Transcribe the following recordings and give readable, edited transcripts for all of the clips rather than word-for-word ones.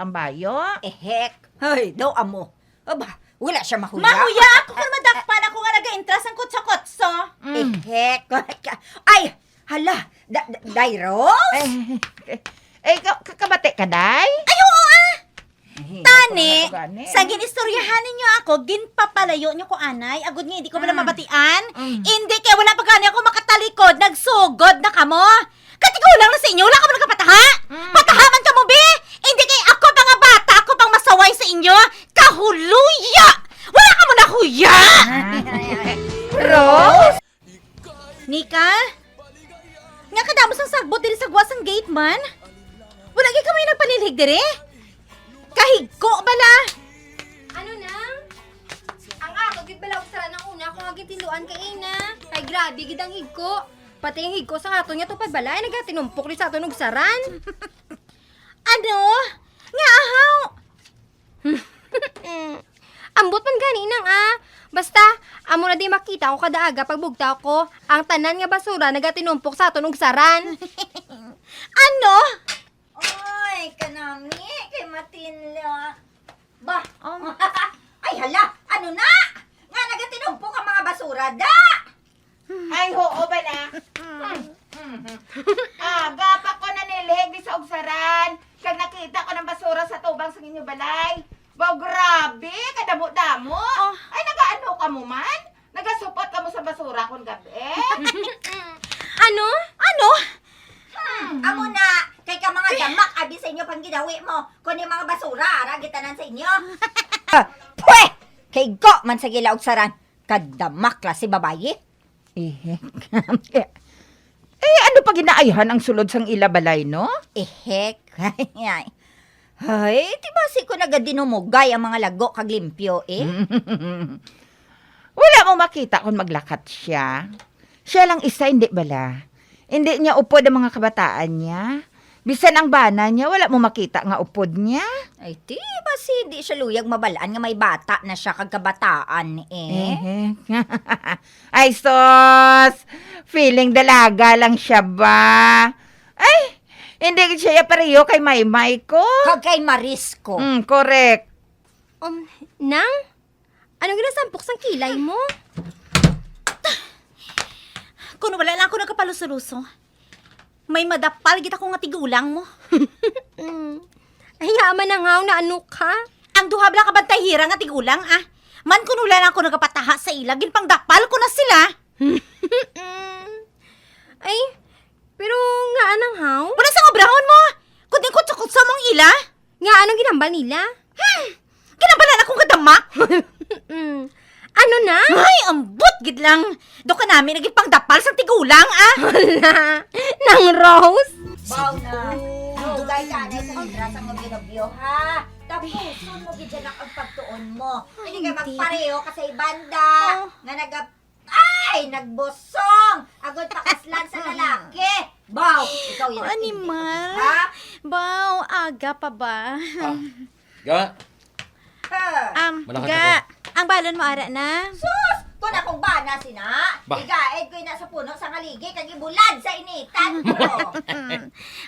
tambayo. Ehek. Ay, daw amo. Aba, wala siya mahuya. Mahuya ako kung madakpan ako nga nag-intras ang kutsa-kutso. Ehek. Ay, hala. Dairos? Kakabate ka, day? Ay, oo ah! Tani, Gani. sa ginistoryahan ninyo ako, ginpapalayo nyo ko anay, agad nga hindi ko wala mabatian. Hindi kaya wala pa gani ako makatalikod, nagsugod na kamo. Katigaw lang na sa inyo, wala ka mo nagkapataha? Patahaman ka mo, be! Hindi kaya ako pa nga bata, ako pang masaway sa inyo. Kahuluya! Wala ka mo nahuya! Rose? Nika? Nga kadamos ang sagbot diri sa gwas ang gate man? Wala gyud kami nagpanilhig diri? Kahigko bala! Ano nang? Ang ako, gid bala ugsara ng una kung agit tinduan kay ina. Kay grabe gid ang higko. Pati yung higko sa ato niya tupad balay nagatinumpok ni sa ato nugsaran. Ano? Nga ahaw! Ambot man gani nang Basta, amo na di makita ko kada aga pagbugta ko, ang tanan nga basura nagatinumpok sa ato nugsaran. Ano? Ay, kanami, kay Matinla. Ba? Ay, hala, ano na? Nga nagatinumpok ang mga basura, da! Ay, oo ba na? Gapa ko na nilihig di sa ugsaran. Kag nakita ko ng basura sa tubang sa inyo balay. Wow, grabe! Kadamo-damo! Ay, nagaano ka mo man? Nagasupot ka mo sa basura kung gabi? Ano? Ano? Amo na, kay ka mga damak, abi sa inyo pang ginawi mo. Kung yung mga basura, aragitanan sa inyo. Pwe! Kay go man sa gilaog saran. Kadamak la si babayi. Ano pa ginaayhan ang sulod sang ilabalay, no? Ehek. Ay, diba si ko nagadinumugay ang mga lago kag limpyo, Wala mo makita kung maglakat siya. Siya lang isa, hindi bala. Hindi niya upod ang mga kabataan niya. Bisan ang bana niya, wala mo makita nga upod niya. Ay, diba si di siya luyag mabalaan nga may bata na siya kag kabataan, Ay, sos! Feeling dalaga lang siya ba? Ay, hindi siya pareho kay Maymay ko. Kag kay Marisco. Correct. Nang? Anong ginasampok sang kilay mo? Kung wala lang ako nagkapaluso-luso, may madapal kita ko nga tigulang mo. Ay, yaman na nga na ano ka? Ang duha bala ka bantay hira nga tigulang, Man kung wala lang ako nagkapataha sa ila, ginpang dapal ko na sila. Ay, pero nga anang haw? Wala sa obrahon mo! Kundi kutsa-kutsa mong ila. Nga anong ginambal nila? Ginabalan akong kadamak. Ano na? Ay, ambot gid lang. Do ka namin naging pangdapal sa tigulang, Hala, nang Rose? Baw na. Dugay ka na sa hidra sa mga binobyo, ha? Tapos, mo gid dyan ang pagtuon mo. Hindi ka magpareho kasi banda. Nga nagbusong. Agod pakaslan sa lalaki. Baw, ikaw yun. Animal. Ha? Baw, aga pa ba? Ga, Malakas Ga, ang balon mo ara na. Sus! Kung akong bana sina, Bah. igaed ko na sa puno sa ngaligay, kag ibulad sa initan ko.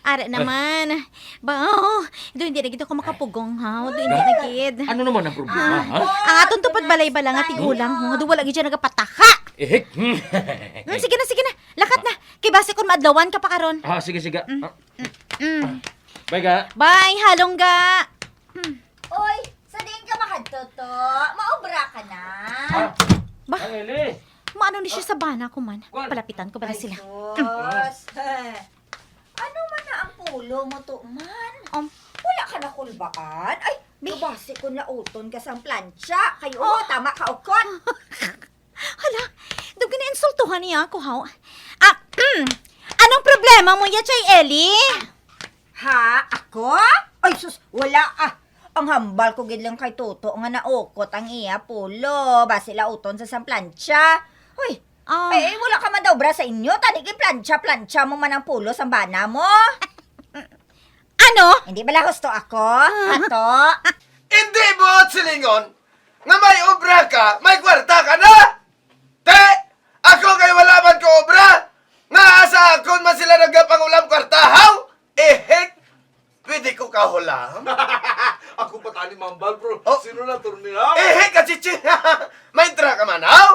Ara naman. Baw, do hindi na gid ako makapugong ha. Do hindi na gid. ano naman ang problema, ha? Ang atong tupad balay bala nga tigulang ho. Do wala gid siya nagapataha. Ehek. Sige na. Lakat na. Kay base kon maadlawan ka pa karon. Sige. Bye, ga. Bye, halong ga. Oy, sa diin ka makadto. Maobra ka na. Ba? Ang Eli. Maano ni siya sa bana ko man. Palapitan ko bala sila. Sus. Ano man na ang pulo mo to man? Wala ka na kulbaan? Ay, base ko na uton ka sa plancha. Kayo, tama ka ukon. Hala, do gina-insultuhan niya ako, ha? Anong problema mo ya, Chay Ellie? Ha? Ako? Ay, sus, wala Ang hambal ko gid lang kay Toto nga naukot ang iya pulo. Base lauton sa plancha. Hoy, wala ka man daw bra sa inyo. Tani kay plancha mo man ang pulo sa bana mo. Ano? Hindi bala gusto ako? Ato? Hindi mo silingon nga may obra ka, may kwarta ka na! Te! Ako kay wala man ko obra! Nga sa akon man sila nagapangulam kwartahaw! Ehek! Pwede ko kahulam? akong patani mambal, bro. Oh. Sino na turnihaw? Eh, kachichi! May tra ka man, aw?